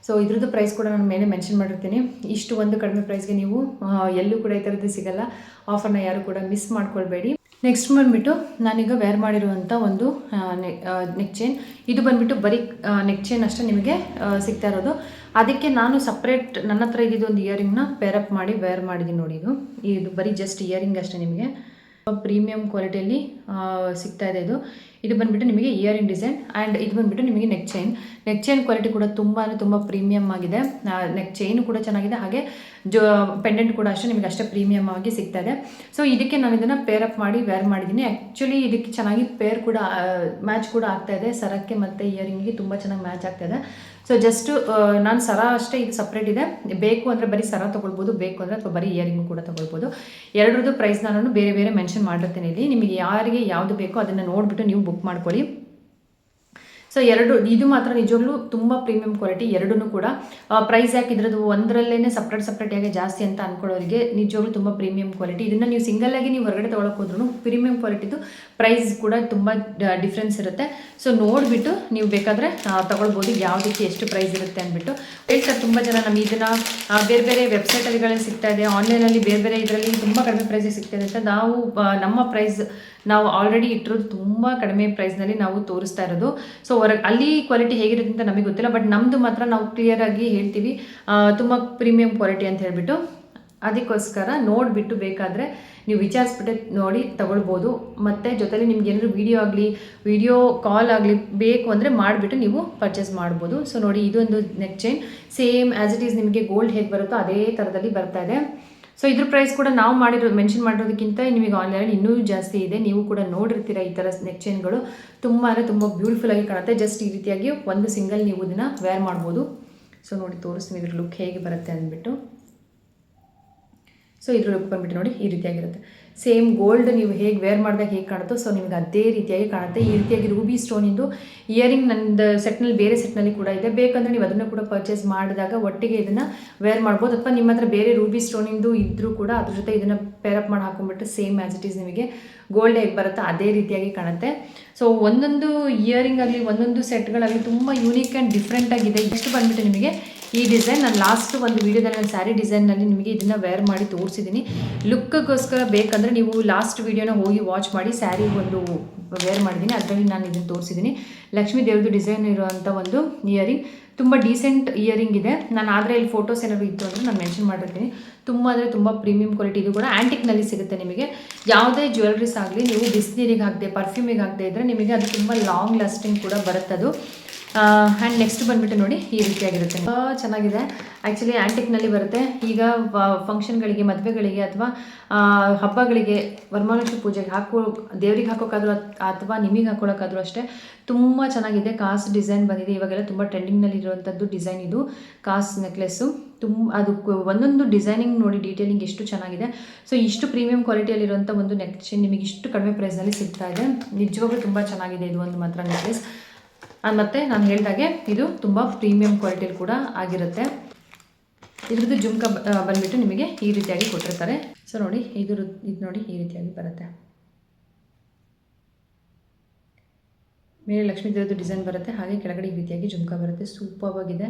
ಸೊ ಇದ್ರದ್ದು ಪ್ರೈಸ್ ಕೂಡ ನಾನು ಮೇಲೆ ಮೆನ್ಷನ್ ಮಾಡಿರ್ತೀನಿ. ಇಷ್ಟು ಒಂದು ಕಡಿಮೆ ಪ್ರೈಸ್ಗೆ ನೀವು ಎಲ್ಲೂ ಕೂಡ ಈ ಥರದ್ದು ಸಿಗಲ್ಲ. ಆಫರ್ನ ಯಾರು ಕೂಡ ಮಿಸ್ ಮಾಡ್ಕೊಳ್ಬೇಡಿ. ನೆಕ್ಸ್ಟ್ ಬಂದುಬಿಟ್ಟು ನಾನೀಗ ವೇರ್ ಮಾಡಿರುವಂಥ ಒಂದು ನೆಕ್ ಚೈನ್. ಇದು ಬಂದುಬಿಟ್ಟು ಬರೀ ನೆಕ್ ಚೈನ್ ಅಷ್ಟೇ ನಿಮಗೆ ಸಿಗ್ತಾ ಇರೋದು. ಅದಕ್ಕೆ ನಾನು ಸಪ್ರೇಟ್ ನನ್ನ ಹತ್ರ ಇದ್ದಿದ್ದು ಒಂದು ಇಯರಿಂಗ್ನ ಪೇರಪ್ ಮಾಡಿ ವೇರ್ ಮಾಡಿದ್ದೀನಿ ನೋಡಿ. ಇದು ಬರೀ ಜಸ್ಟ್ ಇಯರಿಂಗ್ ಅಷ್ಟೇ, ನಿಮಗೆ ಪ್ರೀಮಿಯಂ ಕ್ವಾಲಿಟಿಯಲ್ಲಿ ಸಿಗ್ತಾ ಇದೆ. ಇದು ಬಂದುಬಿಟ್ಟು ನಿಮಗೆ ಇಯರಿಂಗ್ ಡಿಸೈನ್. ಆ್ಯಂಡ್ ಇದು ಬಂದುಬಿಟ್ಟು ನಿಮಗೆ ನೆಕ್ ಚೈನ್ ಕ್ವಾಲಿಟಿ ಕೂಡ ತುಂಬ ಪ್ರೀಮಿಯಮ್ ಆಗಿದೆ. ನೆಕ್ ಚೈನು ಕೂಡ ಚೆನ್ನಾಗಿದೆ, ಹಾಗೆ ಪೆಂಡೆಂಟ್ ಕೂಡ ಅಷ್ಟೇ ನಿಮಗೆ ಅಷ್ಟೇ ಪ್ರೀಮಿಯಮ್ ಆಗಿ ಸಿಗ್ತಾ ಇದೆ. ಸೊ ಇದಕ್ಕೆ ನಾನು ಇದನ್ನು ಪೇರಪ್ ಮಾಡಿ ವೇರ್ ಮಾಡಿದ್ದೀನಿ. ಆ್ಯಕ್ಚುಲಿ ಇದಕ್ಕೆ ಚೆನ್ನಾಗಿ ಪೇರ್ ಕೂಡ ಮ್ಯಾಚ್ ಕೂಡ ಆಗ್ತಾ ಇದೆ. ಸರಕ್ಕೆ ಮತ್ತು ಇಯರಿಂಗಿಗೆ ತುಂಬ ಚೆನ್ನಾಗಿ ಮ್ಯಾಚ್ ಆಗ್ತಾ ಇದೆ. ಸೊ ಜಸ್ಟ್ ನಾನು ಸರ ಅಷ್ಟೇ ಇದು ಸಪ್ರೇಟ್ ಇದೆ. ಬೇಕು ಅಂದರೆ ಬರೀ ಸರ ತೊಗೊಳ್ಬೋದು, ಬೇಕು ಅಂದರೆ ಅಥವಾ ಬರೀ ಇಯರಿಂಗು ಕೂಡ ತೊಗೊಳ್ಬೋದು. ಎರಡರದ್ದು ಪ್ರೈಸ್ ನಾನು ಬೇರೆ ಮೆನ್ಷನ್ ಮಾಡಿರ್ತೀನಿ ಇಲ್ಲಿ. ನಿಮಗೆ ಯಾರಿಗೆ ಯಾವುದು ಬೇಕೋ ಅದನ್ನು ನೋಡಿಬಿಟ್ಟು ನೀವು ಬುಕ್ ಮಾಡ್ಕೊಳ್ಳಿ. ಸೊ ಇದು ಮಾತ್ರ ನಿಜವಾಗ್ಲೂ ತುಂಬ ಪ್ರೀಮಿಯಂ ಕ್ವಾಲಿಟಿ. ಎರಡೂ ಕೂಡ ಪ್ರೈಸ್ ಯಾಕೆ ಇದ್ರದ್ದು ಒಂದರಲ್ಲೇ ಸಪ್ರೇಟಾಗಿ ಜಾಸ್ತಿ ಅಂತ ಅಂದ್ಕೊಳ್ಳೋರಿಗೆ ನಿಜವಾಗ್ಲೂ ತುಂಬ ಪ್ರೀಮಿಯಂ ಕ್ವಾಲಿಟಿ. ಇದನ್ನು ನೀವು ಸಿಂಗಲ್ಲಾಗಿ ನೀವು ಹೊರಗಡೆ ತೊಗೊಳಕ್ಕೆ ಹೋದ್ರೂ ಪ್ರೀಮಿಯಂ ಕ್ವಾಲಿಟಿದು ಪ್ರೈಸ್ ಕೂಡ ತುಂಬ ಡಿಫ್ರೆನ್ಸ್ ಇರುತ್ತೆ. ಸೊ ನೋಡಿಬಿಟ್ಟು ನೀವು ಬೇಕಾದರೆ ತೊಗೊಳ್ಬೋದು ಯಾವುದಕ್ಕೆ ಎಷ್ಟು ಪ್ರೈಸ್ ಇರುತ್ತೆ ಅಂದ್ಬಿಟ್ಟು ಹೇಳ್ತಾರೆ. ತುಂಬ ಜನ ನಮಗೆ ಇದನ್ನು ಬೇರೆ ಬೇರೆ ವೆಬ್ಸೈಟ್ಗಳಲ್ಲಿ ಸಿಗ್ತಾ ಇದೆ, ಆನ್ಲೈನಲ್ಲಿ ಬೇರೆ ಬೇರೆ ಇದರಲ್ಲಿ ತುಂಬ ಕಡಿಮೆ ಪ್ರೈಸಿಗೆ ಸಿಗ್ತಾಯಿದೆ ಅಂತ. ನಾವು ನಮ್ಮ ಪ್ರೈಸ್ ನಾವು ಆಲ್ರೆಡಿ ಇಟ್ಟಿರೋದು ತುಂಬ ಕಡಿಮೆ ಪ್ರೈಸ್ನಲ್ಲಿ ನಾವು ತೋರಿಸ್ತಾ ಇರೋದು. ಸೊ ಅಲ್ಲಿ ಕ್ವಾಲಿಟಿ ಹೇಗಿರುತ್ತೆ ಅಂತ ನಮಗೆ ಗೊತ್ತಿಲ್ಲ, ಬಟ್ ನಮ್ಮದು ಮಾತ್ರ ನಾವು ಕ್ಲಿಯರಾಗಿ ಹೇಳ್ತೀವಿ ತುಂಬ ಪ್ರೀಮಿಯಂ ಕ್ವಾಲಿಟಿ ಅಂತ ಹೇಳಿಬಿಟ್ಟು. ಅದಕ್ಕೋಸ್ಕರ ನೋಡಿಬಿಟ್ಟು ಬೇಕಾದರೆ ನೀವು ವಿಚಾರಿಸ್ಬಿಟ್ಟು ನೋಡಿ ತಗೊಳ್ಬೋದು. ಮತ್ತು ಜೊತೆಲಿ ನಿಮ್ಗೆ ಏನಾದರೂ ವಿಡಿಯೋ ಕಾಲ್ ಆಗಲಿ ಬೇಕು ಅಂದರೆ ಮಾಡಿಬಿಟ್ಟು ನೀವು ಪರ್ಚೇಸ್ ಮಾಡ್ಬೋದು. ಸೊ ನೋಡಿ, ಇದೊಂದು neck chain same as it is ನಿಮಗೆ ಗೋಲ್ಡ್ ಹೇಗೆ ಬರುತ್ತೋ ಅದೇ ಥರದಲ್ಲಿ ಬರ್ತಾ ಇದೆ. ಸೊ ಇದ್ರ ಪ್ರೈಸ್ ಕೂಡ ನಾವು ಮೆನ್ಷನ್ ಮಾಡಿರೋದಕ್ಕಿಂತ ನಿಮಗೆ ಆನ್ಲೈನಲ್ಲಿ ಇನ್ನೂ ಜಾಸ್ತಿ ಇದೆ. ನೀವು ಕೂಡ ನೋಡಿರ್ತೀರ ಈ ಥರ ನೆಕ್ ಚೈನ್ಗಳು ತುಂಬ ಅಂದರೆ ತುಂಬ ಬ್ಯೂಟಿಫುಲ್ ಆಗಿ ಕಾಣುತ್ತೆ. ಜಸ್ಟ್ ಈ ರೀತಿಯಾಗಿ ಒಂದು ಸಿಂಗಲ್ ನೀವು ಇದನ್ನು ವೇರ್ ಮಾಡ್ಬೋದು. ಸೊ ನೋಡಿ ತೋರಿಸ್ತೀನಿ ಇದ್ರ ಲುಕ್ ಹೇಗೆ ಬರುತ್ತೆ ಅಂದ್ಬಿಟ್ಟು. ಸೊ ಇದ್ರ ಲುಕ್ ಬಂದುಬಿಟ್ಟು ನೋಡಿ ಈ ರೀತಿಯಾಗಿರುತ್ತೆ. ಸೇಮ್ ಗೋಲ್ಡ್ ನೀವು ಹೇಗೆ ವೇರ್ ಮಾಡಿದಾಗ ಹೇಗೆ ಕಾಣುತ್ತೋ ಸೊ ನಿಮಗೆ ಅದೇ ರೀತಿಯಾಗಿ ಕಾಣುತ್ತೆ. ಈ ರೀತಿಯಾಗಿ ರೂಬಿ ಸ್ಟೋನಿಂದು ಇಯರಿಂಗ್ ನಂದು ಸೆಟ್ನಲ್ಲಿ ಬೇರೆ ಸೆಟ್ನಲ್ಲಿ ಕೂಡ ಇದೆ. ಬೇಕಂದರೆ ನೀವು ಅದನ್ನು ಕೂಡ ಪರ್ಚೇಸ್ ಮಾಡಿದಾಗ ಒಟ್ಟಿಗೆ ಇದನ್ನು ವೇರ್ ಮಾಡ್ಬೋದು. ಅಥವಾ ನಿಮ್ಮ ಹತ್ರ ಬೇರೆ ರೂಬಿ ಸ್ಟೋನಿಂದು ಇದ್ದರೂ ಕೂಡ ಅದ್ರ ಜೊತೆ ಇದನ್ನು ಪೇರಪ್ ಮಾಡಿ ಹಾಕೊಂಡ್ಬಿಟ್ಟು ಸೇಮ್ ಆ್ಯಸ್ ಇಟ್ ಈಸ್ ನಿಮಗೆ ಗೋಲ್ಡ್ ಹೇಗೆ ಬರುತ್ತೋ ಅದೇ ರೀತಿಯಾಗಿ ಕಾಣುತ್ತೆ. ಸೊ ಒಂದೊಂದು ಇಯರಿಂಗ್ ಆಗಲಿ ಒಂದೊಂದು ಸೆಟ್ಗಳಾಗಲಿ ತುಂಬ ಯೂನಿಕ್ ಆ್ಯಂಡ್ ಡಿಫ್ರೆಂಟ್ ಆಗಿದೆ. ಇಷ್ಟು ಬಂದುಬಿಟ್ಟು ನಿಮಗೆ ಈ ಡಿಸೈನ್ ನಾನು ಲಾಸ್ಟ್ ಒಂದು ವೀಡಿಯೋದಲ್ಲಿ ನಾನು ಸ್ಯಾರಿ ಡಿಸೈನ್ನಲ್ಲಿ ನಿಮಗೆ ಇದನ್ನು ವೇರ್ ಮಾಡಿ ತೋರಿಸಿದ್ದೀನಿ. ಲುಕ್ಗೋಸ್ಕರ ಬೇಕಂದರೆ ನೀವು ಲಾಸ್ಟ್ ವೀಡಿಯೋನ ಹೋಗಿ ವಾಚ್ ಮಾಡಿ. ಸ್ಯಾರಿ ಒಂದು ವೇರ್ ಮಾಡಿದ್ದೀನಿ, ಅದರಲ್ಲಿ ನಾನು ಇದನ್ನು ತೋರಿಸಿದ್ದೀನಿ. ಲಕ್ಷ್ಮೀ ದೇವ್ರದ್ದು ಡಿಸೈನ್ ಇರುವಂಥ ಒಂದು ಇಯರಿಂಗ್, ತುಂಬ ಡೀಸೆಂಟ್ ಇಯರಿಂಗ್ ಇದೆ. ನಾನು ಆದರೆ ಇಲ್ಲಿ ಫೋಟೋಸ್ ಏನಾದರೂ ಇತ್ತು ಅಂದರೆ ನಾನು ಮೆನ್ಷನ್ ಮಾಡಿರ್ತೀನಿ. ತುಂಬ ಅಂದರೆ ತುಂಬ ಪ್ರೀಮಿಯಂ ಕ್ವಾಲಿಟಿ. ಇದು ಕೂಡ ಆ್ಯಂಟಿಕ್ನಲ್ಲಿ ಸಿಗುತ್ತೆ ನಿಮಗೆ. ಯಾವುದೇ ಜ್ಯುವೆಲ್ರೀಸ್ ಆಗಲಿ ನೀವು ಬಿಸಿನೀರಿಗೆ ಹಾಕದೆ ಪರ್ಫ್ಯೂಮಿಗೆ ಹಾಕದೆ ಇದ್ದರೆ ನಿಮಗೆ ಅದು ತುಂಬ ಲಾಂಗ್ ಲಾಸ್ಟಿಂಗ್ ಕೂಡ ಬರುತ್ತದು. ಆ್ಯಂಡ್ ನೆಕ್ಸ್ಟ್ ಬಂದುಬಿಟ್ಟು ನೋಡಿ ಈ ರೀತಿಯಾಗಿರುತ್ತೆ. ತುಂಬ ಚೆನ್ನಾಗಿದೆ. ಆ್ಯಕ್ಚುಲಿ ಆ್ಯಂಟಿಕ್ನಲ್ಲಿ ಬರುತ್ತೆ. ಈಗ ಫಂಕ್ಷನ್ಗಳಿಗೆ, ಮದುವೆಗಳಿಗೆ ಅಥವಾ ಹಬ್ಬಗಳಿಗೆ, ವರಮಹಾಲಕ್ಷ್ಮಿ ಪೂಜೆಗೆ ದೇವ್ರಿಗೆ ಹಾಕೋಕ್ಕಾದ್ರೂ ಅಥವಾ ನಿಮಗೆ ಹಾಕೊಳ್ಳೋಕ್ಕಾದ್ರೂ ಅಷ್ಟೇ ತುಂಬ ಚೆನ್ನಾಗಿದೆ. ಕಾಸ್ ಡಿಸೈನ್ ಬಂದಿದೆ. ಇವಾಗೆಲ್ಲ ತುಂಬ ಟ್ರೆಂಡಿಂಗ್ನಲ್ಲಿ ಇರುವಂಥದ್ದು ಡಿಸೈನ್ ಇದು ಕಾಸ್ ನೆಕ್ಲೆಸ್ಸು. ಅದು ಒಂದೊಂದು ಡಿಸೈನಿಂಗ್ ನೋಡಿ, ಡೀಟೇಲಿಂಗ್ ಎಷ್ಟು ಚೆನ್ನಾಗಿದೆ. ಸೊ ಇಷ್ಟು ಪ್ರೀಮಿಯಂ ಕ್ವಾಲಿಟಿಯಲ್ಲಿರುವಂಥ ಒಂದು ನೆಕ್ ಚೈನ್ ನಿಮಗೆ ಇಷ್ಟು ಕಡಿಮೆ ಪ್ರೈಸ್ನಲ್ಲಿ ಸಿಗ್ತಾ ಇದೆ. ನಿಜವಾಗ್ಲೂ ತುಂಬ ಚೆನ್ನಾಗಿದೆ ಇದು ಒಂದು ಮಾತ್ರ ನೆಕ್ಲೆಸ್. ಮತ್ತು ನಾನು ಹೇಳಿದಾಗೆ ಇದು ತುಂಬ ಪ್ರೀಮಿಯಂ ಕ್ವಾಲಿಟಿಯಲ್ಲಿ ಕೂಡ ಆಗಿರುತ್ತೆ. ಇದ್ರದ್ದು ಜುಮ್ಕ ಬಂದುಬಿಟ್ಟು ನಿಮಗೆ ಈ ರೀತಿಯಾಗಿ ಕೊಟ್ಟಿರ್ತಾರೆ. ಸೊ ನೋಡಿ ಇದು ನೋಡಿ ಈ ರೀತಿಯಾಗಿ ಬರುತ್ತೆ. ಮೇಲೆ ಲಕ್ಷ್ಮೀ ದೇವ್ರದ್ದು ಡಿಸೈನ್ ಬರುತ್ತೆ, ಹಾಗೆ ಕೆಳಗಡೆ ಈ ರೀತಿಯಾಗಿ ಜುಮ್ಕ ಬರುತ್ತೆ. ಸೂಪರ್ ಆಗಿದೆ,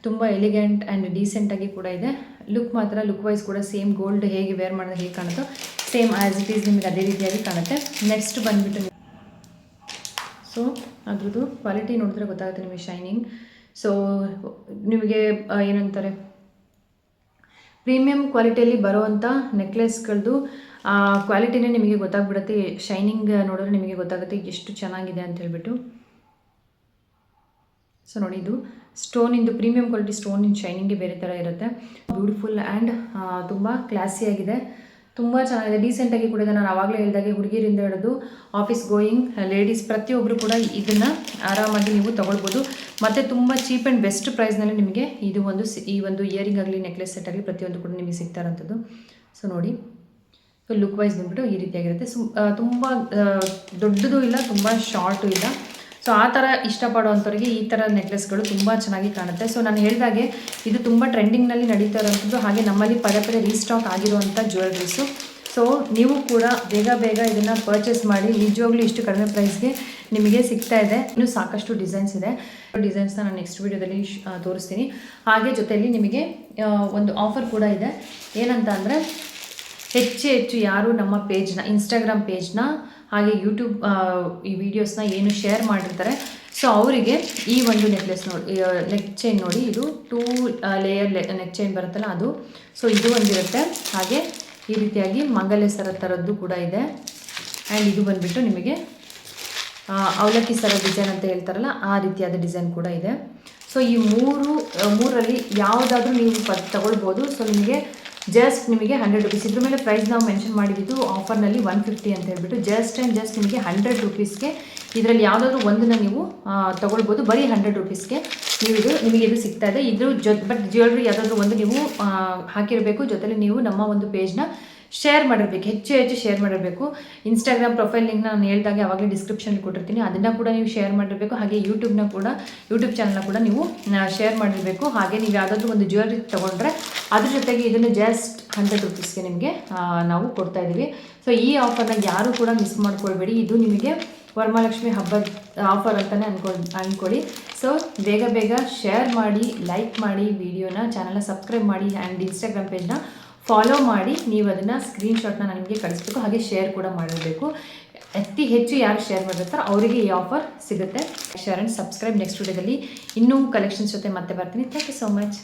ತುಂಬ ಎಲಿಗೆಂಟ್ ಆ್ಯಂಡ್ ಡೀಸೆಂಟಾಗಿ ಕೂಡ ಇದೆ. ಲುಕ್ ಮಾತ್ರ ಲುಕ್ ವೈಸ್ ಕೂಡ ಸೇಮ್ ಗೋಲ್ಡ್ ಹೇಗೆ ವೇರ್ ಮಾಡಿದ್ರೆ ಹೇಗೆ ಕಾಣುತ್ತೋ ಸೇಮ್ ಆ್ಯಸ್ ಇಟ್ ಈಸ್ ನಿಮಗೆ ಅದೇ ರೀತಿಯಾಗಿ ಕಾಣುತ್ತೆ. ನೆಕ್ಸ್ಟ್ ಬಂದುಬಿಟ್ಟು ಸೊ ಅದ್ರದ್ದು ಕ್ವಾಲಿಟಿ ನೋಡಿದ್ರೆ ಗೊತ್ತಾಗುತ್ತೆ ನಿಮಗೆ, ಶೈನಿಂಗ್. ಸೊ ನಿಮಗೆ ಏನಂತಾರೆ, ಪ್ರೀಮಿಯಂ ಕ್ವಾಲಿಟಿಯಲ್ಲಿ ಬರುವಂಥ ನೆಕ್ಲೆಸ್ಗಳದ್ದು ಕ್ವಾಲಿಟಿನೇ ನಿಮಗೆ ಗೊತ್ತಾಗ್ಬಿಡುತ್ತೆ. ಶೈನಿಂಗ್ ನೋಡಿದ್ರೆ ನಿಮಗೆ ಗೊತ್ತಾಗುತ್ತೆ ಎಷ್ಟು ಚೆನ್ನಾಗಿದೆ ಅಂತ ಹೇಳ್ಬಿಟ್ಟು. ಸೊ ನೋಡಿ, ಇದು ಸ್ಟೋನಿಂದು ಪ್ರೀಮಿಯಂ ಕ್ವಾಲಿಟಿ ಸ್ಟೋನಿಂದು ಶೈನಿಂಗ್ಗೆ ಬೇರೆ ಥರ ಇರುತ್ತೆ. ಬ್ಯೂಟಿಫುಲ್ ಆ್ಯಂಡ್ ತುಂಬ ಕ್ಲಾಸಿಯಾಗಿದೆ, ತುಂಬ ಚೆನ್ನಾಗಿದೆ, ಡೀಸೆಂಟಾಗಿ ಕೂಡ ಇದೆ. ನಾನು ಆವಾಗಲೇ ಹೇಳಿದಾಗೆ ಹುಡುಗಿರಿಂದ ಹಿಡಿದು ಆಫೀಸ್ ಗೋಯಿಂಗ್ ಲೇಡೀಸ್ ಪ್ರತಿಯೊಬ್ಬರು ಕೂಡ ಇದನ್ನು ಆರಾಮಾಗಿ ನೀವು ತೊಗೊಳ್ಬೋದು. ಮತ್ತು ತುಂಬ ಚೀಪ್ ಆ್ಯಂಡ್ ಬೆಸ್ಟ್ ಪ್ರೈಸ್ನಲ್ಲಿ ನಿಮಗೆ ಇದು ಈ ಒಂದು ಇಯರಿಂಗ್ ಆಗಲಿ ನೆಕ್ಲೆಸ್ ಸೆಟ್ ಆಗಲಿ ಪ್ರತಿಯೊಂದು ಕೂಡ ನಿಮಗೆ ಸಿಗ್ತಾ ಇರೋಂಥದ್ದು. ಸೊ ನೋಡಿ, ಸೊ ಲುಕ್ ವೈಸ್ ಬಂದುಬಿಟ್ಟು ಈ ರೀತಿಯಾಗಿರುತ್ತೆ. ತುಂಬ ದೊಡ್ಡದು ಇಲ್ಲ, ತುಂಬ ಶಾರ್ಟು ಇಲ್ಲ. ಸೊ ಆ ಥರ ಇಷ್ಟಪಡೋವಂಥವ್ರಿಗೆ ಈ ಥರ ನೆಕ್ಲೆಸ್ಗಳು ತುಂಬ ಚೆನ್ನಾಗಿ ಕಾಣುತ್ತೆ. ಸೊ ನಾನು ಹೇಳಿದಾಗೆ ಇದು ತುಂಬ ಟ್ರೆಂಡಿಂಗ್ನಲ್ಲಿ ನಡೀತಾ ಇರೋವಂಥದ್ದು, ಹಾಗೆ ನಮ್ಮಲ್ಲಿ ಪದೇ ಪದೇ ರೀಸ್ಟಾಕ್ ಆಗಿರುವಂಥ ಜ್ಯುವೆಲ್ರೀಸು. ಸೊ ನೀವು ಕೂಡ ಬೇಗ ಇದನ್ನು ಪರ್ಚೇಸ್ ಮಾಡಿ. ನಿಜವಾಗ್ಲೂ ಇಷ್ಟು ಕಡಿಮೆ ಪ್ರೈಸ್ಗೆ ನಿಮಗೆ ಸಿಗ್ತಾ ಇದೆ. ಇನ್ನೂ ಸಾಕಷ್ಟು ಡಿಸೈನ್ಸ್ ಇದೆ. ಡಿಸೈನ್ಸ್ನ ನಾನು ನೆಕ್ಸ್ಟ್ ವೀಡಿಯೋದಲ್ಲಿ ತೋರಿಸ್ತೀನಿ. ಹಾಗೆ ಜೊತೆಯಲ್ಲಿ ನಿಮಗೆ ಒಂದು ಆಫರ್ ಕೂಡ ಇದೆ. ಏನಂತ ಅಂದರೆ, ಹೆಚ್ಚು ಯಾರು ನಮ್ಮ ಪೇಜ್ನ, ಇನ್ಸ್ಟಾಗ್ರಾಮ್ ಪೇಜ್ನ ಹಾಗೆ ಯೂಟ್ಯೂಬ್ ಈ ವಿಡಿಯೋಸ್ನ ಏನು ಶೇರ್ ಮಾಡಿರ್ತಾರೆ, ಸೊ ಅವರಿಗೆ ಈ ಒಂದು ನೆಕ್ಲೆಸ್ ನೋಡಿ, ನೆಕ್ ಚೈನ್ ನೋಡಿ, ಇದು 2 ಲೇಯರ್ ನೆಕ್ ಚೈನ್ ಬರುತ್ತಲ್ಲ ಅದು. ಸೊ ಇದು ಒಂದಿರುತ್ತೆ. ಹಾಗೆ ಈ ರೀತಿಯಾಗಿ ಮಂಗಲೆ ಸರ ಥರದ್ದು ಕೂಡ ಇದೆ. ಆ್ಯಂಡ್ ಇದು ಬಂದುಬಿಟ್ಟು ನಿಮಗೆ ಅವಲಕ್ಕಿ ಸರ ಡಿಸೈನ್ ಅಂತ ಹೇಳ್ತಾರಲ್ಲ ಆ ರೀತಿಯಾದ ಡಿಸೈನ್ ಕೂಡ ಇದೆ. ಸೊ ಈ ಮೂರಲ್ಲಿ ಯಾವುದಾದ್ರೂ ನೀವು ತಗೊಳ್ಬೋದು. ಸೊ ಜಸ್ಟ್ ನಿಮಗೆ 100 ರುಪೀಸ್. ಇದ್ರ ಮೇಲೆ ಪ್ರೈಸ್ ನಾವು ಮೆನ್ಷನ್ ಮಾಡಿದ್ದು ಆಫರ್ನಲ್ಲಿ 150 ಅಂತ ಹೇಳ್ಬಿಟ್ಟು ಜಸ್ಟ್ ನಿಮಗೆ 100 ರುಪೀಸ್ಗೆ ಇದರಲ್ಲಿ ಯಾವುದಾದ್ರೂ ಒಂದನ್ನು ನೀವು ತೊಗೊಳ್ಬೋದು. ಬರೀ 100 ರುಪೀಸ್ಗೆ ನಿಮಗೆ ಇದು ಸಿಗ್ತಾ ಇದೆ. ಬಟ್ ಜ್ಯುವೆಲ್ರಿ ಯಾವುದಾದ್ರೂ ಒಂದು ನೀವು ಹಾಕಿರಬೇಕು. ಜೊತೆಲಿ ನೀವು ನಮ್ಮ ಒಂದು ಪೇಜ್ನ ಶೇರ್ ಮಾಡಿರಬೇಕು, ಹೆಚ್ಚು ಶೇರ್ ಮಾಡಿರಬೇಕು. ಇನ್ಸ್ಟಾಗ್ರಾಮ್ ಪ್ರೊಫೈಲ್ ಲಿಂಕ್ ನಾನು ಹೇಳ್ದಾಗೆ ಅವಾಗಲೇ ಡಿಸ್ಕ್ರಿಪ್ಷನ್ ಕೊಟ್ಟಿರ್ತೀನಿ, ಅದನ್ನು ಕೂಡ ನೀವು ಶೇರ್ ಮಾಡಿರಬೇಕು. ಹಾಗೆ ಯೂಟ್ಯೂಬ್ ಚಾನಲ್ನ ಕೂಡ ನೀವು ಶೇರ್ ಮಾಡಿರಬೇಕು. ಹಾಗೆ ನೀವು ಯಾವುದಾದ್ರೂ ಒಂದು ಜ್ಯುವೆಲ್ರಿ ತೊಗೊಂಡ್ರೆ ಅದ್ರ ಜೊತೆಗೆ ಇದನ್ನು ಜಸ್ಟ್ 100 ರೂಪೀಸ್ಗೆ ನಿಮಗೆ ನಾವು ಕೊಡ್ತಾ ಇದ್ದೀವಿ. ಸೊ ಈ ಆಫರ್ನ ಯಾರು ಕೂಡ ಮಿಸ್ ಮಾಡ್ಕೊಳ್ಬೇಡಿ. ಇದು ನಿಮಗೆ ವರಮಹಾಲಕ್ಷ್ಮಿ ಹಬ್ಬದ ಆಫರ್ ಅಂತಲೇ ಅಂದ್ಕೊಳ್ಳಿ. ಸೊ ಬೇಗ ಶೇರ್ ಮಾಡಿ, ಲೈಕ್ ಮಾಡಿ ವಿಡಿಯೋನ, ಚಾನಲ್ನ ಸಬ್ಸ್ಕ್ರೈಬ್ ಮಾಡಿ ಆ್ಯಂಡ್ ಇನ್ಸ್ಟಾಗ್ರಾಮ್ ಪೇಜ್ನ ಫಾಲೋ ಮಾಡಿ. ನೀವು ಅದನ್ನು ಸ್ಕ್ರೀನ್ಶಾಟ್ನ ನನಗೆ ಕಳಿಸ್ಬೇಕು, ಹಾಗೆ ಶೇರ್ ಕೂಡ ಮಾಡಿರಬೇಕು. ಅತಿ ಹೆಚ್ಚು ಯಾರು ಶೇರ್ ಮಾಡಿರ್ತಾರೋ ಅವರಿಗೆ ಈ ಆಫರ್ ಸಿಗುತ್ತೆ. Share and subscribe. ನೆಕ್ಸ್ಟ್ ವಿಡಿಯೋದಲ್ಲಿ ಇನ್ನೂ ಕಲೆಕ್ಷನ್ಸ್ ಜೊತೆ ಮತ್ತೆ ಬರ್ತೀನಿ. Thank you so much.